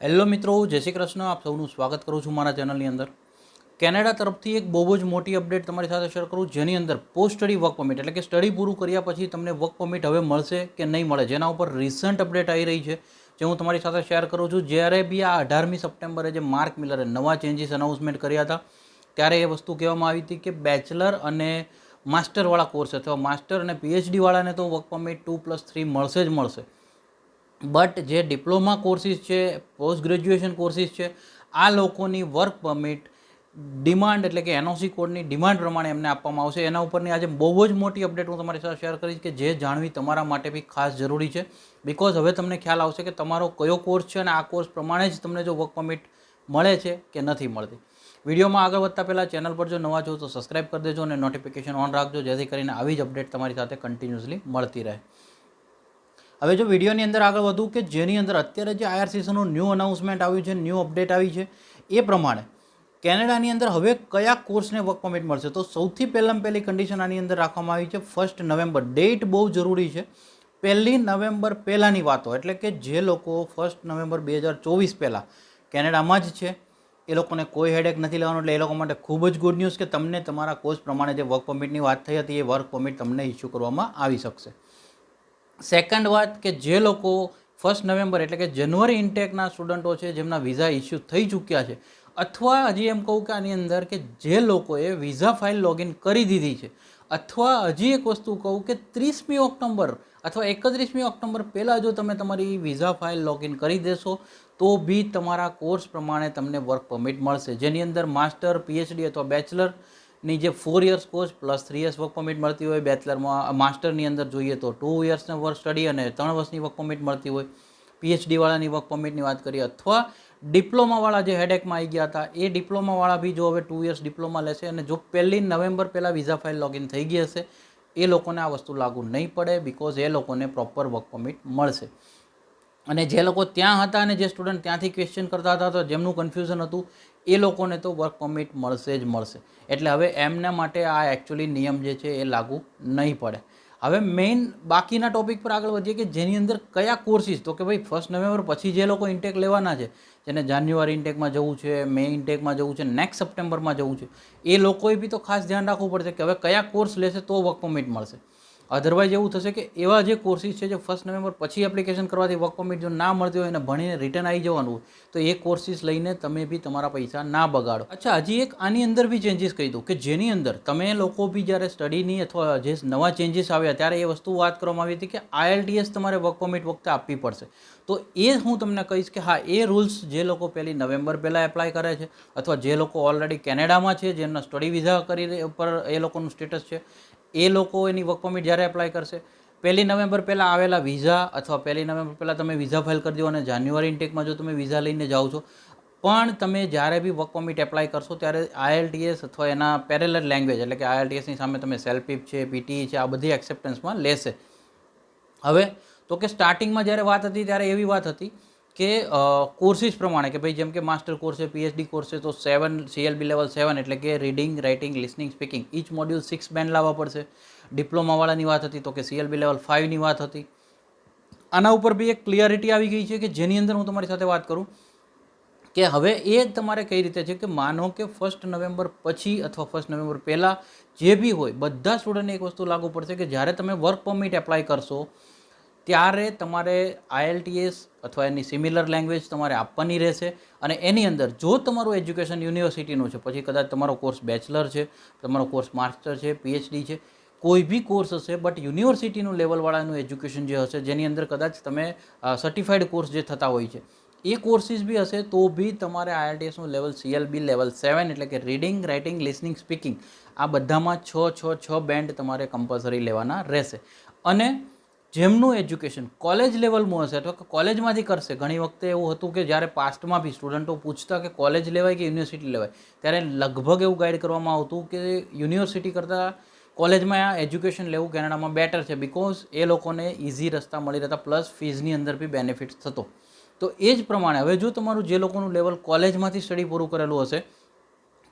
Hello મિત્રો, જય શ્રી કૃષ્ણ. આપ સૌનું સ્વાગત કરું છું મારા ચેનલની અંદર. કેનેડા તરફથી એક બહુ જ મોટી અપડેટ તમારી સાથે શેર કરું, જેની અંદર પોસ્ટ સ્ટડી વર્ક પરમિટ એટલે કે સ્ટડી પૂરું કર્યા પછી તમને વર્ક પરમિટ હવે મળશે કે નહીં મળે, જેના ઉપર રિસન્ટ અપડેટ આવી રહી છે, જે હું તમારી સાથે શેર કરું છું. જ્યારે બી આ 18મી સપ્ટેમ્બરે જે માર્ક મિલરે નવા ચેન્જીસ અનાઉન્સમેન્ટ કર્યા હતા, ત્યારે એ વસ્તુ કહેવામાં આવી હતી કે બેચલર અને માસ્ટરવાળા કોર્સ અથવા માસ્ટર અને પીએચડીવાળાને તો વર્ક પરમિટ 2+3 મળશે જ મળશે. બટ જે ડિપ્લોમા કોર્સિસ છે, પોસ્ટ ગ્રેજ્યુએશન કોર્સિસ છે, આ લોકોની વર્ક પરમિટ ડિમાન્ડ એટલે કે એનઓસી કોડની ડિમાન્ડ પ્રમાણે એમને આપવામાં આવશે. એના ઉપરની આજે બહુ જ મોટી અપડેટ હું તમારી સાથે શેર કરીશ કે જે જાણવી તમારા માટે બી ખાસ જરૂરી છે. બિકોઝ હવે તમને ખ્યાલ આવશે કે તમારો કયો કોર્સ છે અને આ કોર્સ પ્રમાણે જ તમને જો વર્ક પરમિટ મળે છે કે નથી મળતી. વિડીયોમાં આગળ વધતા પહેલાં ચેનલ પર જો નવા છો તો સબસ્ક્રાઈબ કરી દેજો અને નોટિફિકેશન ઓન રાખજો, જેથી કરીને આવી જ અપડેટ તમારી સાથે કન્ટિન્યુઅસલી મળતી રહે. હવે જો વિડીયોની અંદર આગળ વધું કે જેની અંદર અત્યારે જે આઈઆરસીસીનું ન્યૂ અનાઉન્સમેન્ટ આવ્યું છે, ન્યૂ અપડેટ આવી છે, એ પ્રમાણે કેનેડાની અંદર હવે કયા કોર્સને વર્ક પરમિટ મળશે. તો સૌથી પહેલી કન્ડિશન આની અંદર રાખવામાં આવી છે 1 નવેમ્બર. ડેટ બહુ જરૂરી છે. 1 નવેમ્બર પહેલાંની વાતો, એટલે કે જે લોકો 1 નવેમ્બર 2024 પહેલાં કેનેડામાં જ છે એ લોકોને કોઈ હેડેક નથી લેવાનું. એટલે એ લોકો માટે ખૂબ જ ગુડ ન્યૂઝ કે તમને તમારા કોર્સ પ્રમાણે જે વર્ક પરમિટની વાત થઈ હતી એ વર્ક પરમિટ તમને ઇસ્યુ કરવામાં આવી શકશે. સેકન્ડ વાત કે જે લોકો 1 નવેમ્બર એટલે કે જનવરી ઇન્ટેકના સ્ટુડન્ટો છે, જેમના વિઝા ઇસ્યુ થઈ ચૂક્યા છે, અથવા હજી એમ કહું કે આની અંદર કે જે લોકોએ વિઝા ફાઇલ લોગિન કરી દીધી છે, અથવા હજી એક વસ્તુ કહું કે 30મી ઓક્ટોબર અથવા 31મી ઓક્ટોબર પહેલાં જો તમે તમારી વિઝા ફાઇલ લોગિન કરી દેશો તો બી તમારા કોર્સ પ્રમાણે તમને વર્ક પરમિટ મળશે, જેની અંદર માસ્ટર, પીએચડી અથવા બેચલરની જે 4 years course plus 3 years work permit મળતી હોય. બેચલરમાં માસ્ટરની અંદર જોઈએ તો 2 યર્સનો વર્ક સ્ટડી અને 3 વર્ષની વર્ક પરમિટ મળતી હોય. પીએચડીવાળાની વર્ક પરમિટની વાત કરીએ, અથવા ડિપ્લોમાવાળા જે હેડેકમાં આવી ગયા હતા એ ડિપ્લોમાવાળા બી જો હવે 2 યર્સ ડિપ્લોમા લેશે અને જો 1 નવેમ્બર પહેલાં વિઝા ફાઇલ લોગિન થઈ ગઈ હશે, એ લોકોને આ વસ્તુ લાગુ નહીં પડે, બિકોઝ એ લોકોને પ્રોપર વર્ક પરમિટ મળશે. અને જે લોકો ત્યાં હતા અને જે સ્ટુડન્ટ ત્યાંથી ક્વેશ્ચન કરતા હતા તો જેમનું કન્ફ્યુઝન હતું એ લોકોને તો વર્ક પરમિટ મળશે જ મળશે. એટલે હવે એમના માટે આ એકચ્યુઅલી નિયમ જે છે એ લાગુ નહીં પડે. હવે મેઇન બાકીના ટોપિક પર આગળ વધીએ કે જેની અંદર કયા કોર્સિસ, તો કે ભાઈ 1 નવેમ્બર પછી જે લોકો ઇન્ટેક લેવાના છે, જેને જાન્યુઆરી ઇન્ટેકમાં જવું છે, મે ઇન્ટેકમાં જવું છે, નેક્સ્ટ સપ્ટેમ્બરમાં જવું છે, એ લોકોએ બી તો ખાસ ધ્યાન રાખવું પડશે કે હવે કયા કોર્સ લેશે તો વર્ક પરમિટ મળશે. અધરવાઇઝ એવું થશે કે એવા જે કોર્સિસ છે જે 1 નવેમ્બર પછી એપ્લિકેશન કરવાથી વર્ક પરમિટ જો ના મળતી હોય અને ભણીને રિટર્ન આવી જવાનું હોય તો એ કોર્સિસ લઈને તમે બી તમારા પૈસા ના બગાડો. અચ્છા, હજી એક આની અંદર બી ચેન્જીસ કહી દઉં કે જેની અંદર તમે લોકો બી જ્યારે સ્ટડીની અથવા જે નવા ચેન્જીસ આવ્યા ત્યારે એ વસ્તુ વાત કરવામાં આવી હતી કે IELTS તમારે વર્ક પરમિટ વખતે આપવી પડશે. તો એ હું તમને કહીશ કે હા, એ રૂલ્સ જે લોકો 1 નવેમ્બર પહેલાં એપ્લાય કરે છે અથવા જે લોકો ઓલરેડી કેનેડામાં છે, જેમના સ્ટડી વિઝા કરી પર એ લોકોનું સ્ટેટસ છે, એ લોકો એની વર્ક પરમિટ જ્યારે એપ્લાય કરશે 1 નવેમ્બર પહેલાં આવેલા વિઝા અથવા 1 નવેમ્બર પહેલાં તમે વિઝા ફાઇલ કરી દો અને જાન્યુઆરી ઇન્ટેકમાં જો તમે વિઝા લઈને જાઓ છો, પણ તમે જ્યારે બી વર્ક પરમિટ એપ્લાય કરશો ત્યારે IELTS અથવા એના પેરેલલ લેંગ્વેજ એટલે કે IELTSની સામે તમે સેલ્ફીપ છે, પીટી છે, આ બધી એક્સેપ્ટન્સમાં લેશે. હવે તો કે સ્ટાર્ટિંગમાં જ્યારે વાત હતી ત્યારે એવી વાત હતી કે કોર્સિસ પ્રમાણે કે ભાઈ જેમ કે માસ્ટર કોર્સ છે, પીએચડી કોર્સ છે, તો 7 CLB લેવલ 7 એટલે કે reading, writing, listening, speaking each module 6 band લાવવા પડશે. ડિપ્લોમાવાળાની વાત હતી તો કે CLB લેવલ 5ની વાત હતી. આના ઉપર બી એક ક્લિયરિટી આવી ગઈ છે કે જેની અંદર હું તમારી સાથે વાત કરું કે હવે એ તમારે કઈ રીતે છે કે માનો કે 1 નવેમ્બર પછી અથવા 1 નવેમ્બર પહેલાં જે બી હોય બધા સ્ટુડન્ટને એક વસ્તુ લાગુ પડશે કે જ્યારે તમે વર્ક પરમિટ એપ્લાય કરશો ત્યારે તમારે IELTS અથવા એની સિમિલર લેંગ્વેજ તમારે આપવાની રહેશે. અને એની અંદર જો તમારું એજ્યુકેશન યુનિવર્સિટીનું છે, પછી કદાચ તમારો કોર્સ બેચલર છે, તમારો કોર્સ માસ્ટર છે, પીએચડી છે, કોઈ બી કોર્સ હશે, બટ યુનિવર્સિટીનું લેવલવાળાનું એજ્યુકેશન જે હશે, જેની અંદર કદાચ તમે સર્ટિફાઈડ કોર્સ જે થતા હોય છે એ કોર્સિસ બી હશે, તો બી તમારે IELTSનું લેવલ CLB લેવલ 7 એટલે કે રીડિંગ, રાઇટિંગ, લિસનિંગ, સ્પીકિંગ આ બધામાં 6 બેન્ડ તમારે કમ્પલસરી લેવાના રહેશે. અને જેમનું એજ્યુકેશન કોલેજ લેવલમાં હશે અથવા કોલેજમાંથી કરશે, ઘણી વખતે એવું હતું કે જ્યારે પાસ્ટમાં બી સ્ટુડન્ટો પૂછતા કે કોલેજ લેવાય કે યુનિવર્સિટી લેવાય, ત્યારે લગભગ એવું ગાઈડ કરવામાં આવતું કે યુનિવર્સિટી કરતાં કોલેજમાં એજ્યુકેશન લેવું કેનેડામાં બેટર છે, બિકોઝ એ લોકોને ઇઝી રસ્તા મળી રહેતા પ્લસ ફીઝની અંદર બી બેનિફિટ્સ થતો. તો એ જ પ્રમાણે હવે જો તમારું જે લોકોનું લેવલ કોલેજમાંથી સ્ટડી પૂરું કરેલું હશે,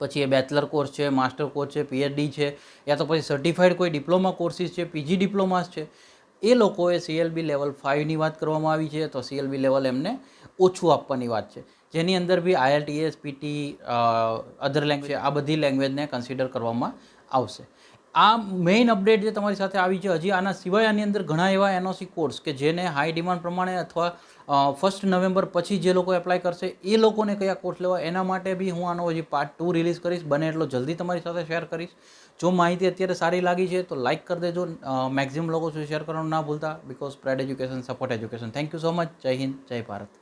પછી એ બેચલર કોર્સ છે, માસ્ટર કોર્સ છે, પીએચડી છે, યા તો પછી સર્ટિફાઈડ કોઈ ડિપ્લોમા કોર્સિસ છે, પીજી ડિપ્લોમાસ છે, એ લોકોએ CLB લેવલ 5ની વાત કરવામાં આવી છે, તો CLB લેવલ એમને ઓછું આપવાની વાત છે, જેની અંદર બી IELTS, PT, અધર લેંગ્વેજ, આ બધી લેંગ્વેજને કન્સિડર કરવામાં આવશે. આ મેઇન અપડેટ જે તમારી સાથે આવી છે. હજી આના સિવાય આની અંદર ઘણા એવા NOC કોર્સ કે જેને હાઈ ડિમાન્ડ પ્રમાણે અથવા 1 નવેમ્બર પછી જે લોકો એપ્લાય કરશે એ લોકોને કયા કોર્સ લેવા, એના માટે બી હું આનો હજી પાર્ટ 2 રિલીઝ કરીશ. બને એટલો જલ્દી તમારી સાથે શેર કરીશ. જો માહિતી અત્યારે સારી લાગી છે તો લાઇક કરી દેજો. મેક્સિમમ લોકો સુધી શેર કરવાનું ના ભૂલતા. Because spread education, support education. Thank you so much. જય હિન્દ, જય ભારત.